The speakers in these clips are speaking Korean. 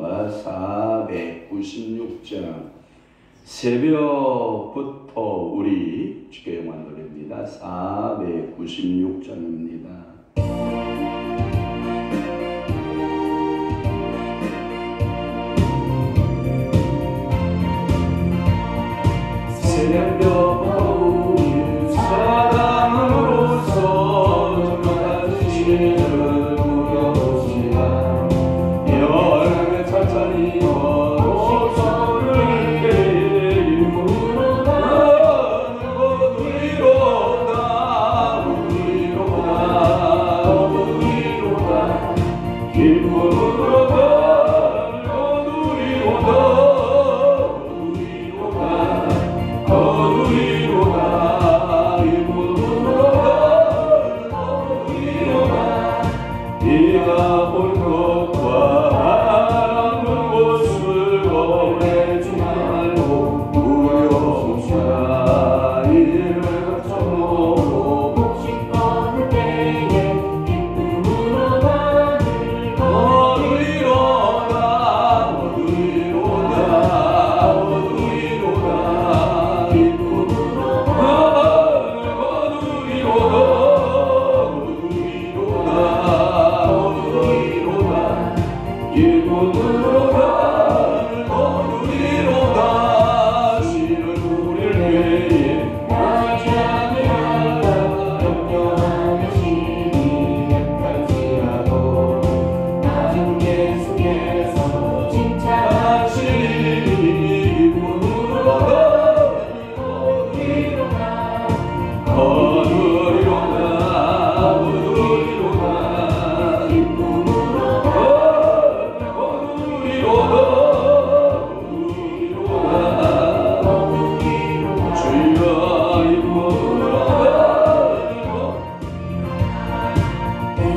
찬송가 496장 새벽부터 우리 주께 영광 돌립니다. 496장입니다.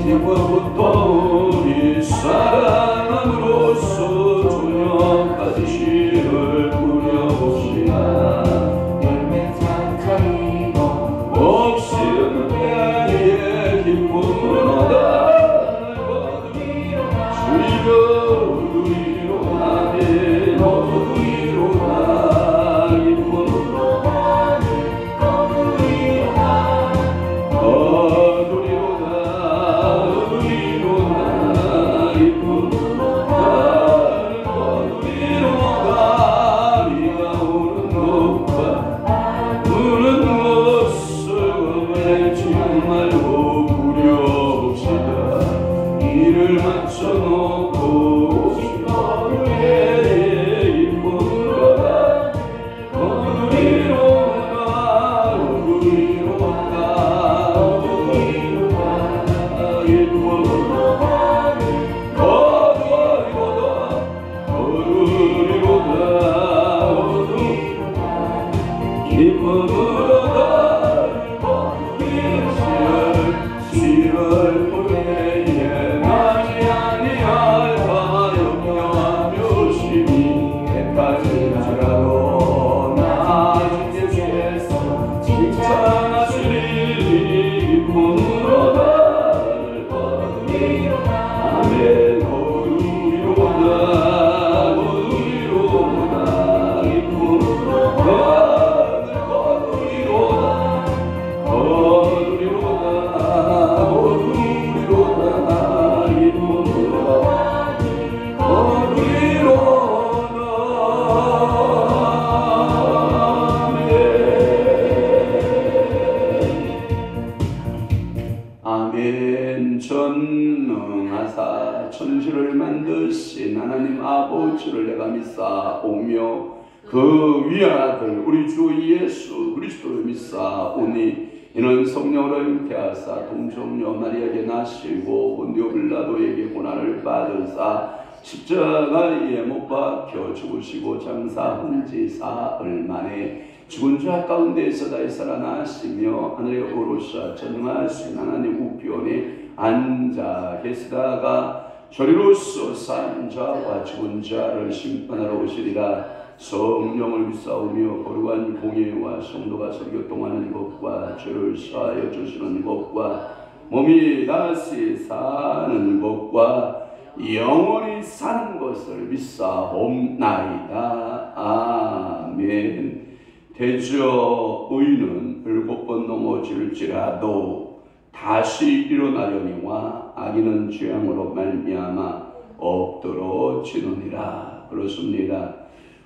새벽부터 우리 사랑으로서 주님의 전능하사 천지를 만드신 하나님 아버지를 내가 믿사오며 그 위아들 우리 주 예수 그리스도를 믿사오니 이는 성령으로 잉태하사 동정녀 마리아에게 나시고 본디오 빌라도에게 고난을 받으사 십자가에 못 박혀 죽으시고 장사한 지 사흘 만에 죽은 자 가운데서 다시 살아나시며 하늘에 오르사 전능하신 하나님 우편에 앉아 계시다가 저리로서 산 자와 죽은 자를 심판하러 오시리라. 성령을 믿사오며 거룩한 공예와 성도가 설교동하는 것과 죄를 사하여 주시는 것과 몸이 다시 사는 것과 영원히 사는 것을 믿사옵나이다. 아멘. 대저 의인은 7번 넘어질지라도 다시 일어나려니와 악인은 죄악으로 말미암아 엎드러지느니라. 그렇습니다.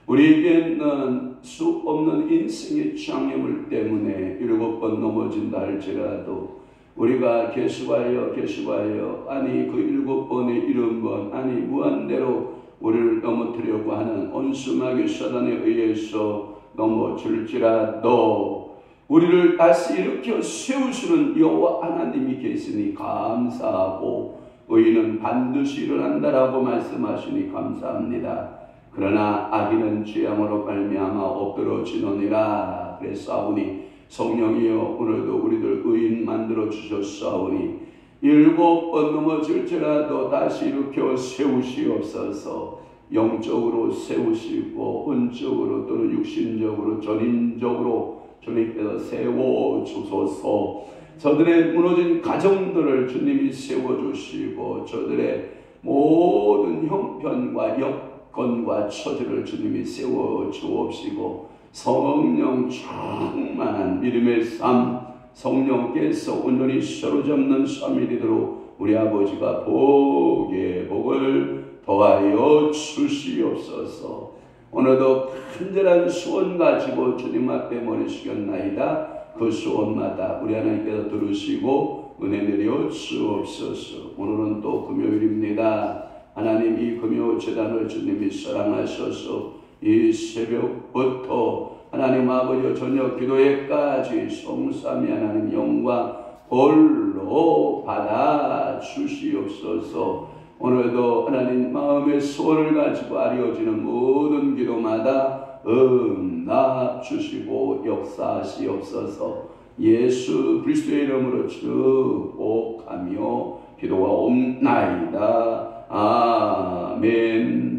우리에게는 수 없는 인생의 장애물 때문에 7번 넘어진다 할지라도 우리가 계속하여 아니 그 7번의 70번 아니 무한대로 우리를 넘어뜨리려고 하는 온수마귀 사단에 의해서 넘어질지라도 우리를 다시 일으켜 세우시는 여호와 하나님이 계시니 감사하고 의인은 반드시 일어난다라고 말씀하시니 감사합니다. 그러나 악인은 죄악으로 말미암아 엎드러지느니라. 그랬사오니 성령이여 오늘도 우리들 의인 만들어 주셨사오니 7번 넘어질지라도 다시 일으켜 세우시옵소서. 영적으로 세우시고 은적으로 또는 육신적으로 전인적으로 주님께서 세워주소서. 저들의 무너진 가정들을 주님이 세워주시고 저들의 모든 형편과 여건과 처지를 주님이 세워주옵시고 성령 충만한 믿음의 삶 성령께서 온전히 사로잡는 삶이 되도록 우리 아버지가 복의 복을 더하여 주시옵소서. 오늘도 간절한 소원 가지고 주님 앞에 머리 숙였나이다. 그 소원마다 우리 하나님께서 들으시고 은혜 내려 주옵소서. 오늘은 또 금요일입니다. 하나님 이 금요 제단을 주님이 사랑하셔서 이 새벽부터 하나님 아버지 저녁 기도회까지 성삼위 하나님 영광 홀로 받아 주시옵소서. 오늘도 하나님 마음의 소원을 가지고 아뢰어지는 모든 기도마다 응답 주시고 역사하시옵소서. 예수 그리스도의 이름으로 축복하며 기도하옵나이다. 아멘.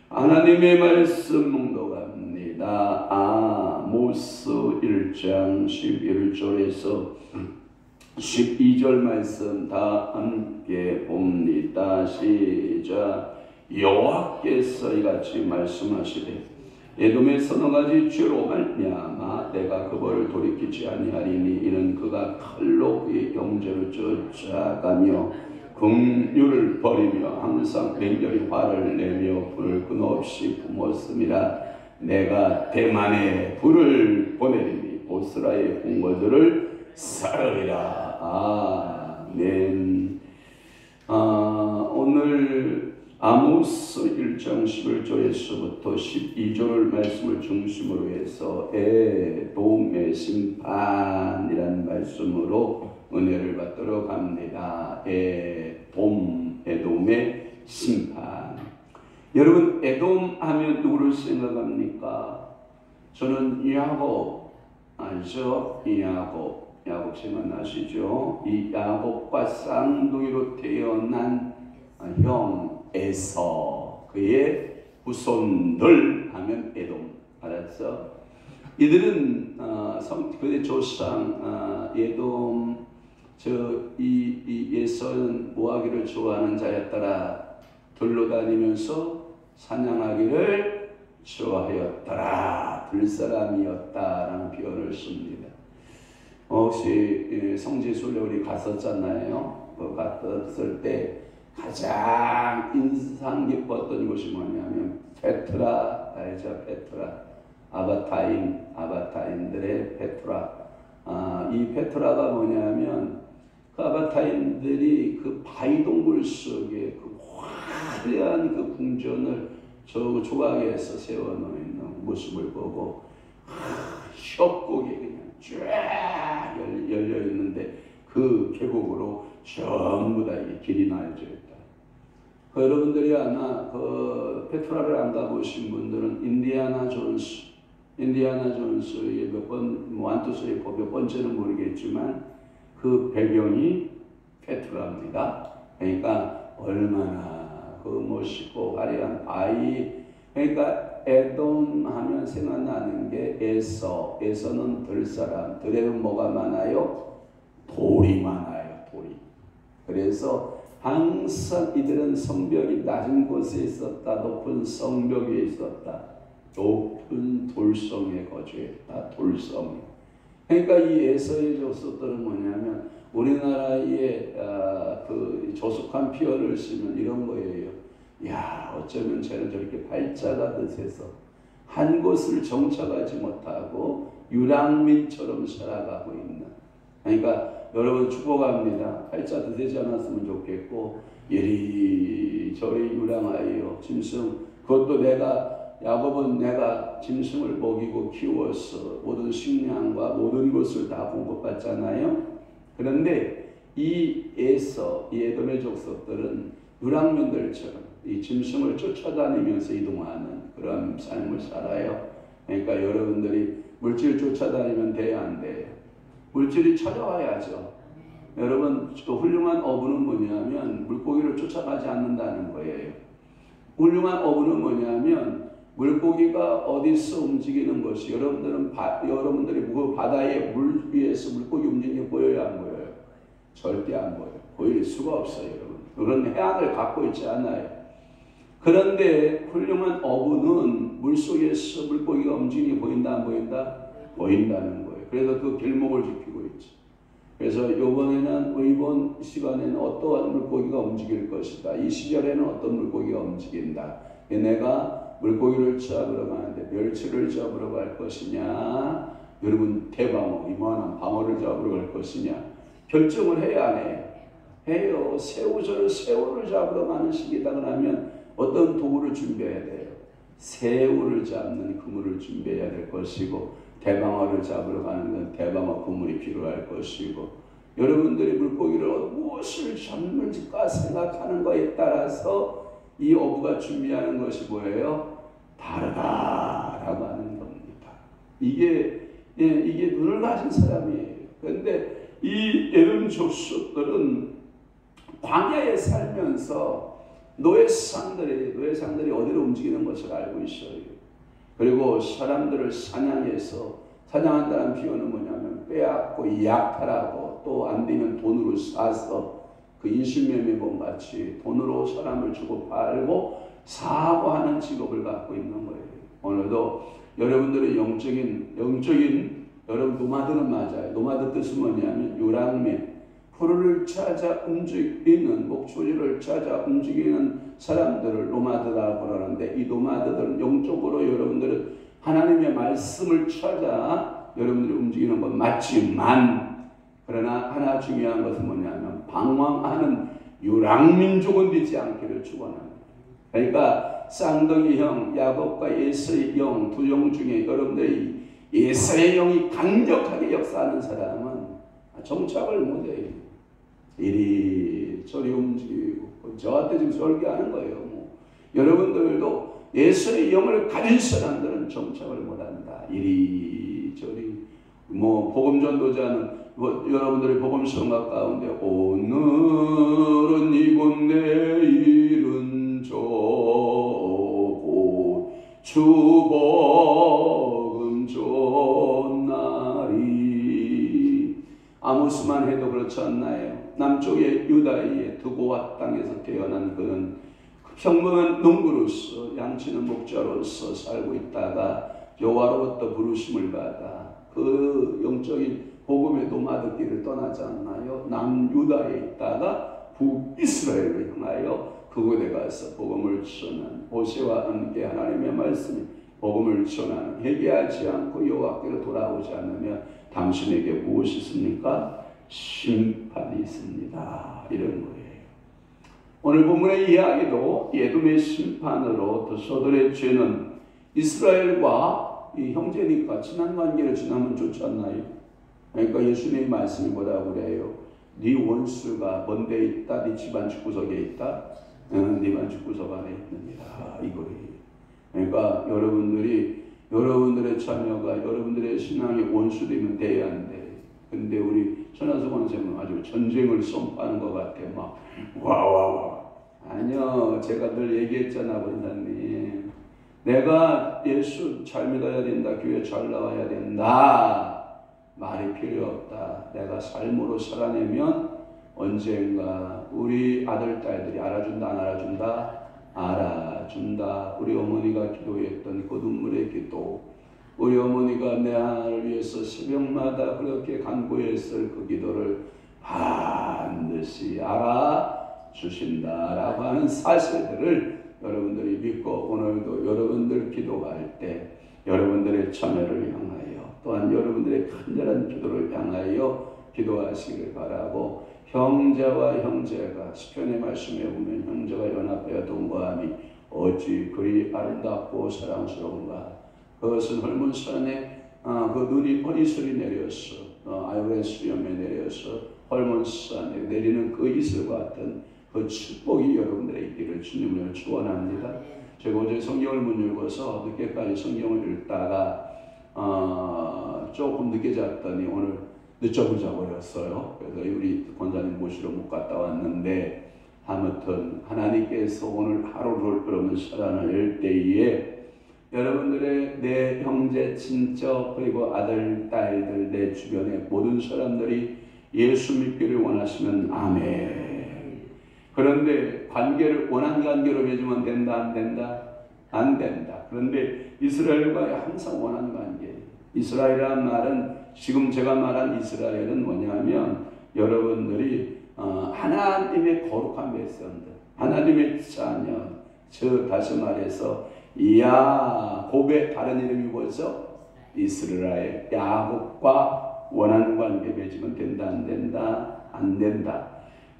하나님의 말씀 묵독합니다. 아모스 1장 11절에서 12절 말씀 다 함께 봅니다. 시작. 여호와께서 이같이 말씀하시되 에돔의 서너 가지 죄로 말미암아 내가 그 벌을 돌이키지 아니하리니 이는 그가 칼로 그의 형제를 쫓아가며 긍휼을 버리며 항상 맹렬히 화를 내며 불을 끊없이 뿜었음이라. 내가 대만에 불을 보내리니 보스라의 궁궐들을 사르리라. 아멘. 오늘 아모스 1장 11절에서부터 12절 말씀을 중심으로 해서 에돔의 심판이라는 말씀으로 은혜를 받도록 합니다. 에돔의 심판. 여러분 에돔 하면 누구를 생각합니까? 저는 야곱 아시죠? 야곱 생각나시죠? 이 야곱과 쌍둥이로 태어난 형 에서 그의 후손들 하면 에돔. 알았어? 이들은 그의 조상 에돔 이 에서는 뭐하기를 좋아하는 자였더라. 둘러다니면서 사냥하기를 좋아하였더라. 들사람이었다라는 표현을 씁니다. 혹시 성지순례 우리 갔었잖아요. 갔을 때 가장 인상 깊었던 곳이 뭐냐면 페트라. 알죠? 페트라. 아바타인들의 페트라. 이 페트라가 뭐냐면 그 아바타인들이 그 바위 동굴 속에 그 화려한 그 궁전을 저 조각에서 세워놓은 모습을 보고 협곡이 그냥 쫙 열려 있는데 그 계곡으로 전부 다 이게 길이 나눠져 있다. 여러분들이 아마 그 페트라를 안 가보신 분들은 인디아나 존스의 몇 번, 완투스의 몇 번째는 모르겠지만 그 배경이 페트라입니다. 그러니까 얼마나 그 멋있고 화려한 바위. 그러니까 에돔 하면 생각나는 게 에서는 들사람. 들에는 뭐가 많아요? 돌이 많아요. 돌이. 그래서 항상 이들은 성벽이 낮은 곳에 있었다. 높은 성벽 위에 있었다. 높은 돌성에 거주했다. 돌성. 그러니까 이 에서의 족속들은 뭐냐면 우리나라의 그 조숙한 표현을 쓰면 이런 거예요. 야, 어쩌면 쟤는 저렇게 팔자가 듯해서 한 곳을 정착하지 못하고 유랑민처럼 살아가고 있는. 그러니까 여러분 축복합니다. 팔자 듯하지 않았으면 좋겠고 이리저리 유랑하여 짐승, 그것도 야곱은 내가 짐승을 먹이고 키워서 모든 식량과 모든 것을 다 공급받잖아요. 그런데 이 에돔의 족속들은 유랑민들처럼 이 짐승을 쫓아다니면서 이동하는 그런 삶을 살아요. 그러니까 여러분들이 물질 쫓아다니면 돼야 안 돼요? 물질이 찾아와야죠. 여러분, 훌륭한 어부는 뭐냐면 물고기를 쫓아가지 않는다는 거예요. 훌륭한 어부는 뭐냐면 물고기가 어디서 움직이는 것이 여러분들이 그 바다의 물 위에서 물고기 움직이는 게 보여요, 안 보여요? 절대 안 보여요. 보일 수가 없어요, 여러분. 그런 해안을 갖고 있지 않아요. 그런데 훌륭한 어부는 물속에서 물고기가 움직이는 게 보인다, 안 보인다? 보인다는 거예요. 그래서 그 길목을 지키고 있죠. 그래서 이번 시간에는 어떠한 물고기가 움직일 것이다. 이 시절에는 어떤 물고기가 움직인다. 내가 물고기를 잡으러 가는데 멸치를 잡으러 갈 것이냐, 여러분 대방어, 이만한 방어를 잡으러 갈 것이냐 결정을 해야 안 해요? 해요. 새우를 잡으러 가는 시기다 그러면 어떤 도구를 준비해야 돼요? 새우를 잡는 그물을 준비해야 될 것이고, 대방어를 잡으러 가는 건 대방어 그물이 필요할 것이고, 여러분들이 물고기를 무엇을 잡는지까 생각하는 것에 따라서 이 어부가 준비하는 것이 뭐예요? 다르다라고 하는 겁니다. 이게 눈을 가진 사람이에요. 그런데 이 에돔 족속들은 광야에 살면서 노예상들이 어디로 움직이는 것을 알고 있어요. 그리고 사람들을 사냥한다는 비유는 뭐냐면 빼앗고 약탈하고 또 안 되면 돈으로 사서 그 인신매매범 같이 돈으로 사람을 주고 팔고 사고 하는 직업을 갖고 있는 거예요. 오늘도 여러분들의 영적인 여러분 노마드는 맞아요. 노마드 뜻은 뭐냐면 유랑민, 풀을 찾아 움직이는, 목초지를 찾아 움직이는 사람들을 노마드라고 그러는데, 이 노마드들은 영적으로 여러분들은 하나님의 말씀을 찾아 여러분들이 움직이는 건 맞지만, 그러나 하나 중요한 것은 뭐냐면 방황하는 유랑민족은 되지 않기를 축원합니다. 그러니까 쌍둥이 형 야곱과 에서의 영 두 영 중에 여러분들이 에서의 영이 강력하게 역사하는 사람은 정착을 못해요. 이리저리 움직이고 저한테 지금 설교하는 거예요. 여러분들도 예수의 영을 가진 사람들은 정착을 못한다. 이리저리 복음 전도자는 여러분들의 복음 성각 가운데 오늘은 이곳 내일은 저곳 주 복음 전날이 아모스만 해도 그렇지 않나요? 남쪽의 유다의 드고와 땅에서 태어난 그는 평범한 농부로서 양치는 목자로서 살고 있다가 여호와로부터 부르심을 받아 그 영적인 복음의 노마드 길을 떠나지 않나요? 남유다에 있다가 북이스라엘을 향하여 그곳에 가서 복음을 전하는, 모세와 함께 하나님의 말씀이 복음을 전하는, 회개하지 않고 여호와께로 돌아오지 않으면 당신에게 무엇이 있습니까? 심판이 있습니다. 이런 거예요. 오늘 본문의 이야기도 에돔의 심판으로 또 소돔의 죄는 이스라엘과 이 형제니까 친한 관계를 지나면 좋지 않나요? 그러니까 예수님의 말씀이 뭐라고 그래요? 네 원수가 먼데 있다, 네 집안 집구석에 있다, 네 반 집구석 안에 있느니라, 이거예요. 그러니까 여러분들의 자녀가 여러분들의 신앙의 원수되면 돼야 안 돼. 근데 우리 천하수 권생은 아주 전쟁을 선포하는 것 같아. 막 와와와. 아니요, 제가 늘 얘기했잖아, 권사님. 내가 예수 잘 믿어야 된다, 교회 잘 나와야 된다, 말이 필요 없다. 내가 삶으로 살아내면 언젠가 우리 아들, 딸들이 알아준다, 안 알아준다? 알아준다. 우리 어머니가 기도했던 그 눈물의 기도, 우리 어머니가 내 아를 위해서 새벽마다 그렇게 간구했을 그 기도를 반드시 알아주신다라고 하는 사실들을 여러분들이 믿고 오늘도 여러분들 기도할 때 여러분들의 참여를 향하여 또한 여러분들의 간절한 기도를 향하여 기도하시길 바라고, 형제와 형제가 시편의 말씀에 보면 형제가 연합하여 동거함이 어찌 그리 아름답고 사랑스러운가. 그것은 헐몬산에 그 눈이 어리슬이 내려서 아이오렌 수염에 내려서 헐몬산에 내리는 그 이슬 같은 그 축복이 여러분들의 있기를 주님을 축원합니다. 제가 어제 성경을 못 읽어서 늦게까지 성경을 읽다가 조금 늦게 잤더니 오늘 늦잠을 자버렸어요. 그래서 우리 권사님 모시러 못 갔다 왔는데, 아무튼 하나님께서 오늘 하루를 그러면 살아낼 때에 여러분들의 내 형제, 친척, 그리고 아들, 딸들, 내 주변의 모든 사람들이 예수 믿기를 원하시면 아멘. 그런데 관계를 원한 관계로 맺으면 된다, 안 된다? 안 된다. 그런데 이스라엘과 항상 원한 관계. 이스라엘이라는 말은, 지금 제가 말한 이스라엘은 뭐냐면 여러분들이 하나님의 거룩한 백성들, 하나님의 자녀. 저 다시 말해서 야곱의 다른 이름이 뭐죠? 이스라엘. 야곱과 원한 관계 맺으면 된다, 안 된다? 안 된다.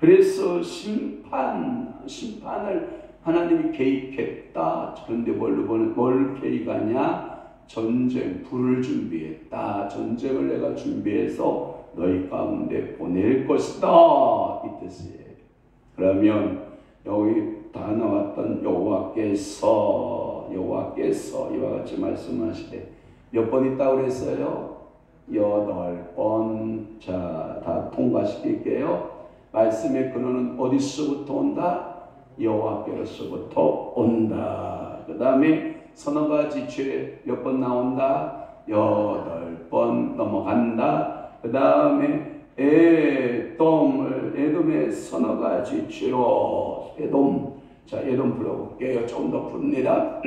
그래서 심판을 하나님이 개입했다. 그런데 뭘 개입하냐? 전쟁, 불을 준비했다. 전쟁을 내가 준비해서 너희 가운데 보낼 것이다, 이 뜻이에요. 그러면 여기 다 나왔던 여호와께서 이와 같이 말씀하시되 몇 번 있다고 그랬어요? 8번. 자, 다 통과시킬게요. 말씀의 근원은 어디서부터 온다? 여호와께로서부터 온다. 그 다음에 서너 가지 죄 몇 번 나온다? 8번 넘어간다. 그 다음에 에돔의 서너 가지 죄로 에돔. 자, 에돔 불러볼게요. 좀 더 풉니다.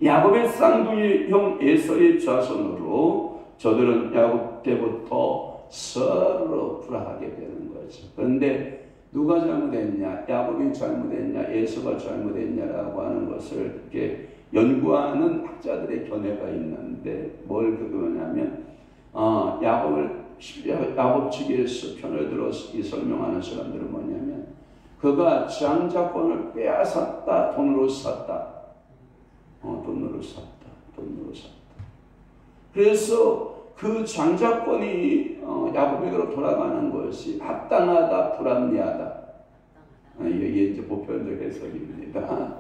야곱의 쌍둥이 형 에서의 자손으로 저들은 야곱 때부터 서로 불화하게 되는 거죠. 그런데 누가 잘못했냐? 야곱이 잘못했냐? 에서가 잘못했냐라고 하는 것을 이렇게 연구하는 학자들의 견해가 있는데, 뭘 그거냐면 야곱 측에서 편을 들어서 설명하는 사람들은 뭐냐면, 그가 장자권을 빼앗았다, 돈으로 샀다. 돈으로 샀다. 그래서 그 장자권이 야곱에게로 돌아가는 것이 합당하다, 불합리하다. 이게 이제 보편적 해석입니다.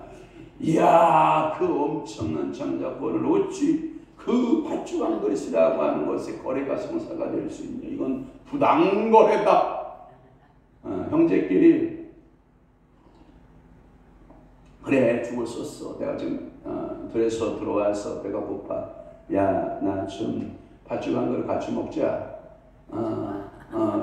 이야, 그 엄청난 장자권을 어찌 그 팥죽한 것이라고 하는 것에 거래가 성사가 될 수 있냐. 이건 부당거래다. 형제끼리 그래, 죽을 썼어. 내가 지금 들에서 들어와서 배가 고파. 야, 나 좀 팥죽한 거를 같이 먹자.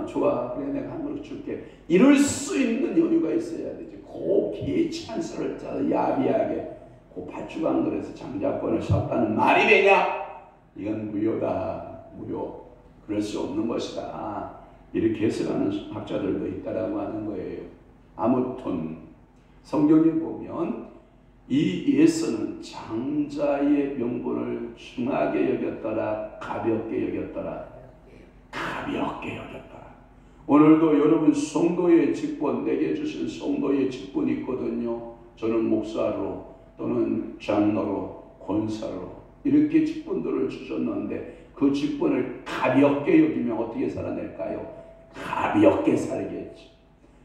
좋아. 그래, 내가 한 그릇 줄게. 이럴 수 있는 여유가 있어야 되지. 고기에 찬스를 짜서 야비하게 그 팥죽한 거에서 장자권을 샀다는 말이 되냐? 이건 무효다. 무효. 그럴 수 없는 것이다. 이렇게 해석하는 학자들도 있다라고 하는 거예요. 아무튼 성경에 보면 이 예수는 장자의 명분을 중하게 여겼더라, 가볍게 여겼더라. 가볍게 여겼더라. 오늘도 여러분 성도의 직분, 내게 주신 성도의 직분이 있거든요. 저는 목사로 또는 장로로, 권사로 이렇게 직분들을 주셨는데 그 직분을 가볍게 여기면 어떻게 살아낼까요? 가볍게 살겠지.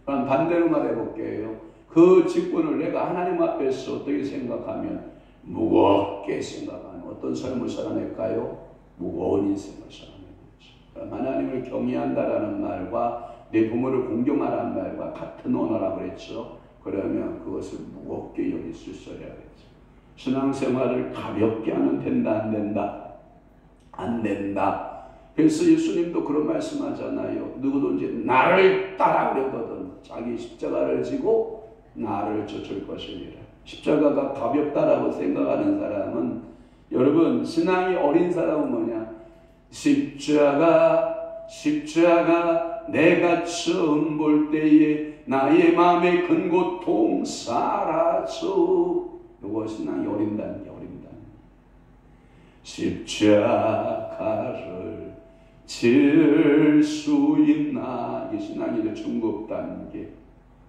그럼 반대로 말해볼게요. 그 직분을 내가 하나님 앞에서 어떻게 생각하면 무겁게 생각하는 어떤 삶을 살아낼까요? 무거운 인생을 살아내겠죠. 그럼 하나님을 경외한다라는 말과 내 부모를 공경하라는 말과 같은 언어라고 그랬죠. 그러면 그것을 무겁게 여길 수 있어야겠죠. 신앙생활을 가볍게 하면 된다, 안 된다? 안 된다. 그래서 예수님도 그런 말씀하잖아요. 누구든지 나를 따라오려거든 자기 십자가를 지고 나를 쫓을 것이니라. 십자가가 가볍다라고 생각하는 사람은, 여러분 신앙이 어린 사람은 뭐냐? 십자가 내가 처음 볼 때에 나의 마음의 큰 고통 사라져. 이거 신앙이 어린다는 게 십자가를 질 수 있나? 이게 신앙의 중급 단계.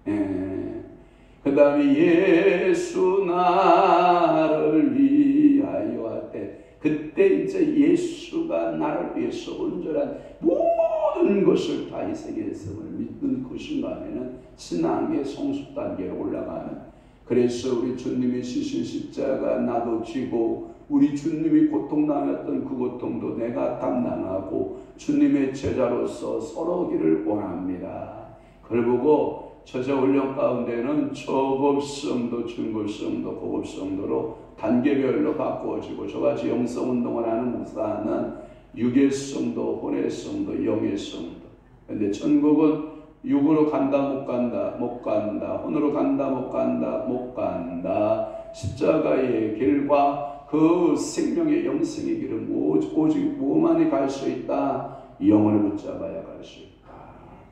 그 다음에 예수 나를 위하여 할 때, 그때 이제 예수가 나를 위해서 온전한 모든 것을 다 희생했음을 믿는 그 순간에는 신앙의 성숙 단계로 올라가는. 그래서 우리 주님이 지신 십자가 나도 지고, 우리 주님이 고통당했던 그 고통도 내가 감당하고 주님의 제자로서 서러기를 원합니다. 그걸 보고 저자훈련 가운데는 초급성도, 중급성도, 고급성도로 단계별로 바꾸어지고, 저같이 영성운동을 하는 목사는 육의성도, 혼의성도, 영의성도. 그런데 천국은 육으로 간다 못 간다 못 간다, 혼으로 간다 못 간다 못 간다. 십자가의 길과 그 생명의 영생의 길은 오직 뭐만이 갈 수 있다? 영을 붙잡아야 갈 수 있다.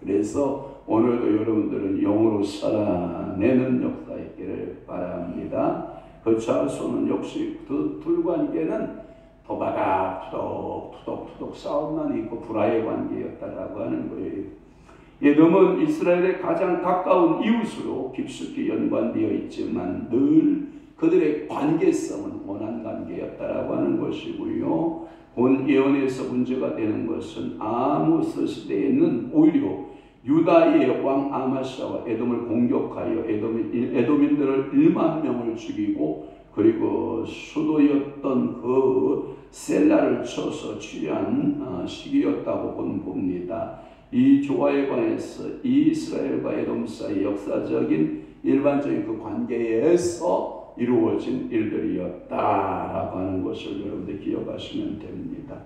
그래서 오늘도 여러분들은 영으로 살아내는 역사 있기를 바랍니다. 그 자손은 역시 그 둘관계는 도바닥 투덕투덕 싸움만 있고 불화의 관계였다라고 하는 거예요. 에돔은 이스라엘의 가장 가까운 이웃으로 깊숙이 연관되어 있지만 늘 그들의 관계성은 원한 관계였다라고 하는 것이고요. 본 예언에서 문제가 되는 것은 아모스 시대에는 오히려 유다의 왕 아마샤와 에돔을 공격하여 에돔인들을 1만 명을 죽이고, 그리고 수도였던 그 셀라를 쳐서 취한 시기였다고 봅니다. 이 조화에 관해서 이스라엘과 에돔 사이 역사적인 일반적인 그 관계에서 이루어진 일들이었다라고 하는 것을 여러분들 기억하시면 됩니다.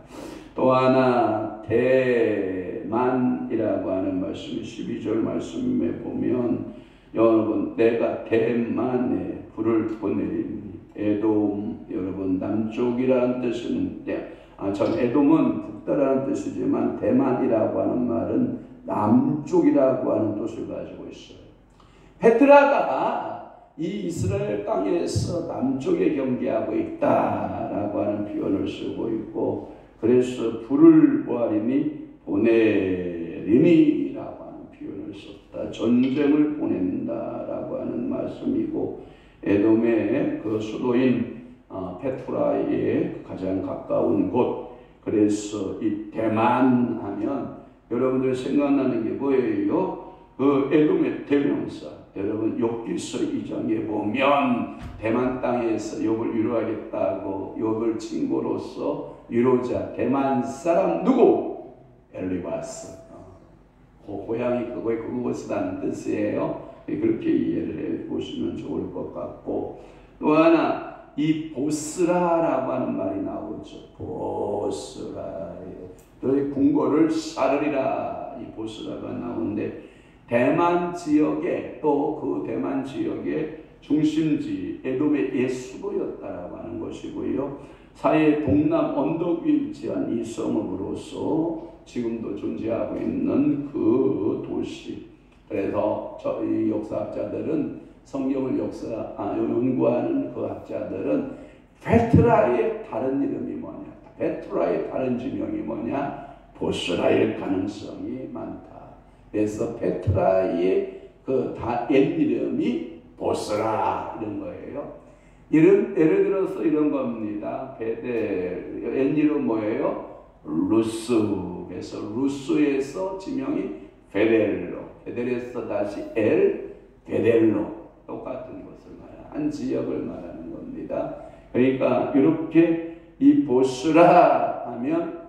또 하나 대만이라고 하는 말씀이 12절 말씀에 보면, 여러분 내가 대만에 불을 보내리니, 에돔 여러분 남쪽이라는 뜻은 참 에돔은 북다라는 뜻이지만 대만이라고 하는 말은 남쪽이라고 하는 뜻을 가지고 있어요. 페트라가 이 이스라엘 땅에서 남쪽에 경계하고 있다라고 하는 표현을 쓰고 있고, 그래서 불을 보내리니라고 하는 표현을 썼다. 전쟁을 보낸다라고 하는 말씀이고, 에돔의 그 수도인 페트라의 가장 가까운 곳. 그래서 이 대만 하면 여러분들 생각나는 게 뭐예요? 그 에돔의 대명사. 여러분 욥기서 2장에 보면 대만 땅에서 욥을 위로하겠다고 욥을 친구로서 위로자 대만 사람 누구? 엘리바스. 고향이 그곳이라는 뜻이에요. 그렇게 이해를 해 보시면 좋을 것 같고, 또 하나 이 보스라라고 하는 말이 나오죠. 보스라. 너희 궁궐을 사르리라. 이 보스라가 나오는데, 대만 지역에 또 그 대만 지역의 중심지 에돔의 옛 수도였다라고 하는 것이고요. 사해 동남 언덕 위에 위치한 이 성읍으로서 지금도 존재하고 있는 그 도시. 그래서 저희 역사학자들은 성경을 연구하는 그 학자들은 페트라의 다른 이름이 뭐냐, 페트라의 다른 지명이 뭐냐, 보스라일 가능성이 많다. 그래서 페트라의 그 옛 이름이 보스라 이런 거예요. 예를 들어서 이런 겁니다. 베델 옛 이름 뭐예요? 루스. 그래서 루스에서 지명이 베델에서 다시 베델로 똑같은 것을 말하는 한 지역을 말하는 겁니다. 그러니까 이렇게 이 보스라 하면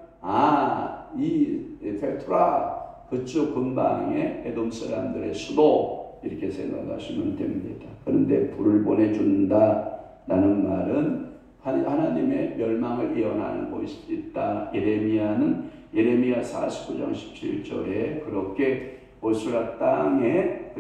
이 페트라 그쪽 근방에 에돔 사람들의 수도 이렇게 생각하시면 됩니다. 그런데 불을 보내준다라는 말은 하나님의 멸망을 예언하는 곳이 있다. 예레미야는 예레미야 49장 17절에 그렇게 보스라 땅에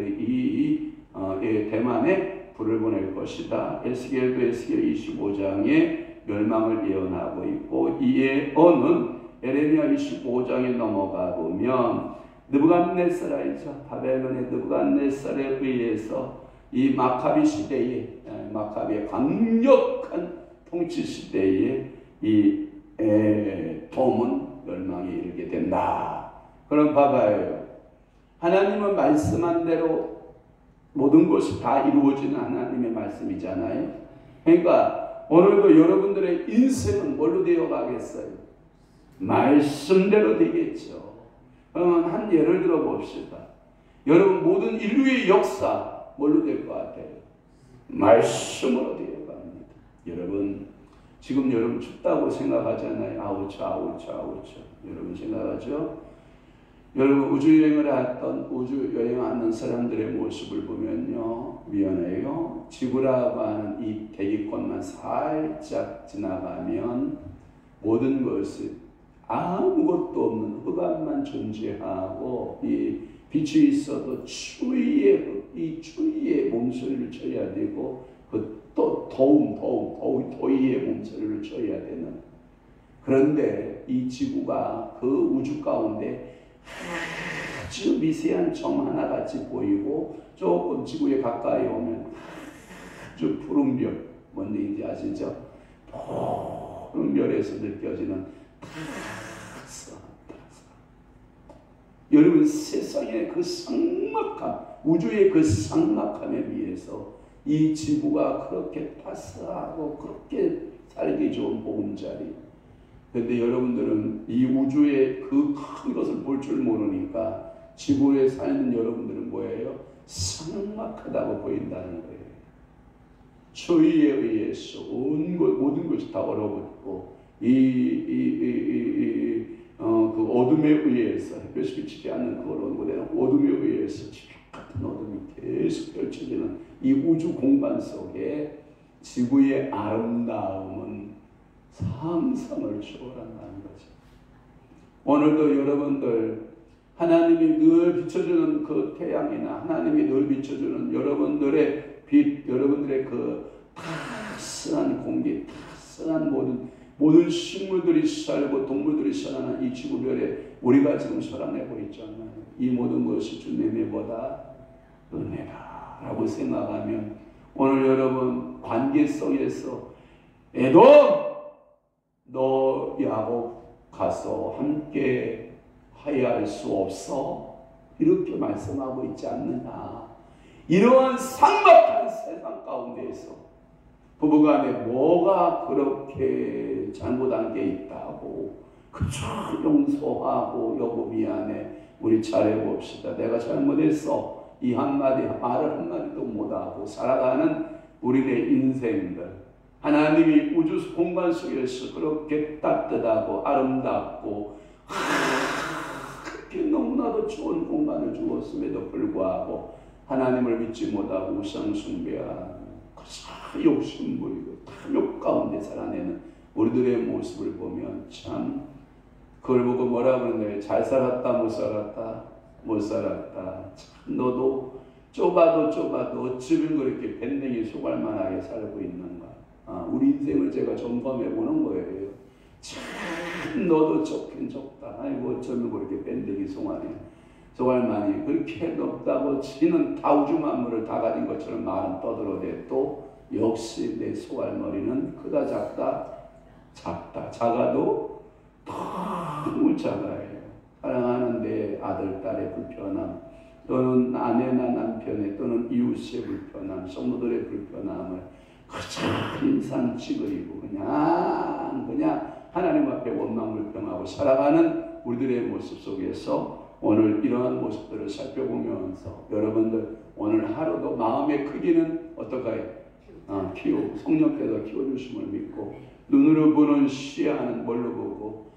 대만에 불을 보낼 것이다. 에스겔도 에스겔 25장에 멸망을 예언하고 있고, 이 예언은 예레미야 25장에 넘어가 보면 느부갓네살이죠. 바벨론의 느부갓네살에 의해서 이 마카비 시대에, 마카비의 강력한 통치 시대에 이 에돔은 멸망에 이르게 된다. 그럼 봐봐요. 하나님은 말씀한 대로 모든 것이 다 이루어지는 하나님의 말씀이잖아요. 그러니까 오늘도 여러분들의 인생은 뭘로 되어 가겠어요? 말씀대로 되겠죠. 그러면 한 예를 들어 봅시다. 여러분 모든 인류의 역사 뭘로 될 것 같아요? 말씀으로 되어 갑니다. 여러분 지금 여러분 춥다고 생각하잖아요. 아우쳐. 여러분 생각하죠? 여러분 우주여행을 했던 우주여행하는 사람들의 모습을 보면요, 미안해요, 지구라고 하는 이 대기권만 살짝 지나가면 모든 것이 아무것도 없는 흑암만 존재하고, 이 빛이 있어도 이 추위에 몸소리를 쳐야 되고, 또 더위에 몸소리를 쳐야 되는. 그런데 이 지구가 그 우주 가운데 아주 미세한 점 하나같이 보이고, 조금 지구에 가까이 오면 아주 푸른 별, 뭔 얘기인지 아시죠? 푸른 별에서 느껴지는 따스함. 여러분 세상의 그 삭막함, 우주의 그 삭막함에 비해서 이 지구가 그렇게 따스하고 그렇게 살기 좋은 보금자리. 그런데 여러분들은 이 우주의 그 큰 것을 볼 줄 모르니까 지구에 사는 여러분들은 뭐예요? 삭막하다고 보인다는 거예요. 추위에 의해서 모든 것이 다 얼어붙고, 그 어둠에 의해서, 햇볕이 비치지 않는 그 어둠에 의해서 지옥 같은 어둠이 계속 펼쳐지는 이 우주 공간 속에 지구의 아름다움은 상상을 초월한다는 거죠. 오늘도 여러분들 하나님이 늘 비춰주는 그 태양이나 하나님이 늘 비춰주는 여러분들의 빛, 여러분들의 그 따스한 공기, 따스한 모든 식물들이 살고 동물들이 살아나는 이 지구별에 우리가 지금 살아내고 있잖아요. 이 모든 것이 주님의 보다 은혜라고 생각하면, 오늘 여러분 관계성에서 에돔, 너 야곱 가서 함께 하야할 수 없어, 이렇게 말씀하고 있지 않느냐. 이러한 삭막한 세상 가운데에서 부부간에 뭐가 그렇게 잘못한 게 있다고 그저 용서하고, 여보 미안해, 우리 잘해봅시다, 내가 잘못했어, 이 한마디 말을 한마디도 못하고 살아가는 우리의 인생들, 하나님이 우주 공간 속에서 그렇게 따뜻하고 아름답고 그렇게 너무나도 좋은 공간을 주었음에도 불구하고 하나님을 믿지 못하고 우상 숭배하는, 욕심부리고 탐욕 가운데 살아내는 우리들의 모습을 보면 참, 그걸 보고 뭐라 그러나요? 잘 살았다, 못 살았다. 참 너도 좁아도 어찌면 그렇게 밴댕이 소갈만하게 살고 있는가. 우리 인생을 제가 점검해 보는 거예요. 참 너도 좁긴 좁다. 아이고 어쩌면 그렇게 밴댕이 소갈만이 그렇게 높다고 지는 다 우주 만물을 다 가진 것처럼 말은 떠들어대도 역시 내 소갈머리는 크다 작다. 작아도 너무 작아요. 사랑하는 내 아들, 딸의 불편함, 또는 아내나 남편의, 또는 이웃의 불편함, 성도들의 불편함을 그저 인상 찌그리고 그냥 하나님 앞에 원망불평하고 살아가는 우리들의 모습 속에서 오늘 이러한 모습들을 살펴보면서 여러분들 오늘 하루도 마음의 크기는 어떨까요? 성령께서 키워주심을 믿고, 눈으로 보는 시야는 뭘로 보고,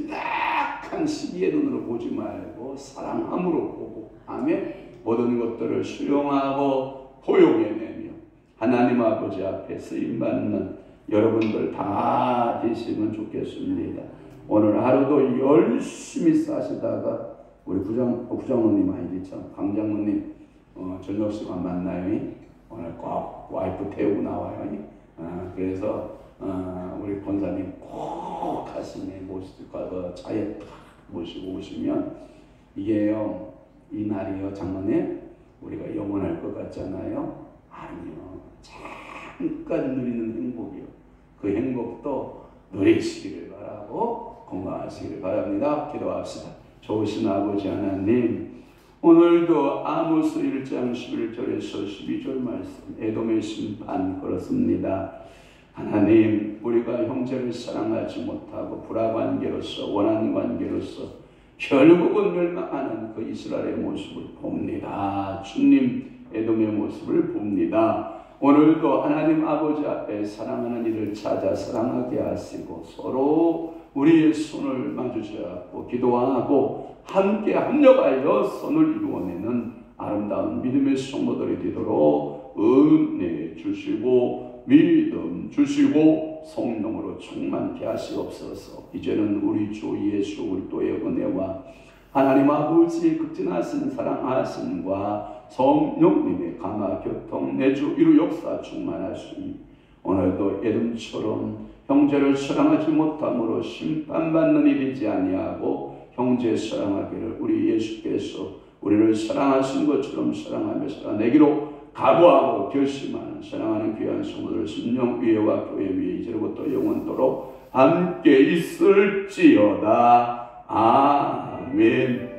딱한 시기의 눈으로 보지 말고 사랑함으로 보고, 아멘. 모든 것들을 수용하고 포용해내며 하나님 아버지 앞에 쓰임받는 여러분들 다 되시면 좋겠습니다. 오늘 하루도 열심히 사시다가 우리 부장모님 아니지 참 강장모님 저녁 시간 만나요. 오늘 꼭 와이프 태우고 나와요. 그래서 우리 권사님 꼭 가슴에 모시고 가서 차에 탁 모시고 오시면 이게요, 이 날이요 장모님 우리가 영원할 것 같잖아요. 아니요, 잠깐 누리는 행복이요. 그 행복도 누리시기를 바라고 건강하시기를 바랍니다. 기도합시다. 좋으신 아버지 하나님, 오늘도 아모스 1장 11절에서 12절 말씀 에돔의 심판 그렇습니다. 하나님, 우리가 형제를 사랑하지 못하고 불화관계로서 원한관계로서 결국은 멸망하는 그 이스라엘의 모습을 봅니다. 주님 에돔의 모습을 봅니다. 오늘도 하나님 아버지 앞에 사랑하는 이를 찾아 사랑하게 하시고 서로 우리의 손을 마주잡고 기도하고 함께 합력하여 선을 이루어내는 아름다운 믿음의 성도들이 되도록 은혜 주시고 믿음 주시고 성령으로 충만케 하시옵소서. 이제는 우리 주 예수 그리스도의 은혜와 하나님 아버지의 극진하신 사랑하심과 성령님의 감화 교통 내주 이루 역사 충만하시니 오늘도 에돔처럼 형제를 사랑하지 못함으로 심판받는 일이 되지 아니하고 형제 사랑하기를 우리 예수께서 우리를 사랑하신 것처럼 사랑하며 살아내기로 각오하고 결심하는 사랑하는 귀한 성도들 심령 위에와 교회 위에 이제로부터 영원토록 함께 있을지어다. 아멘.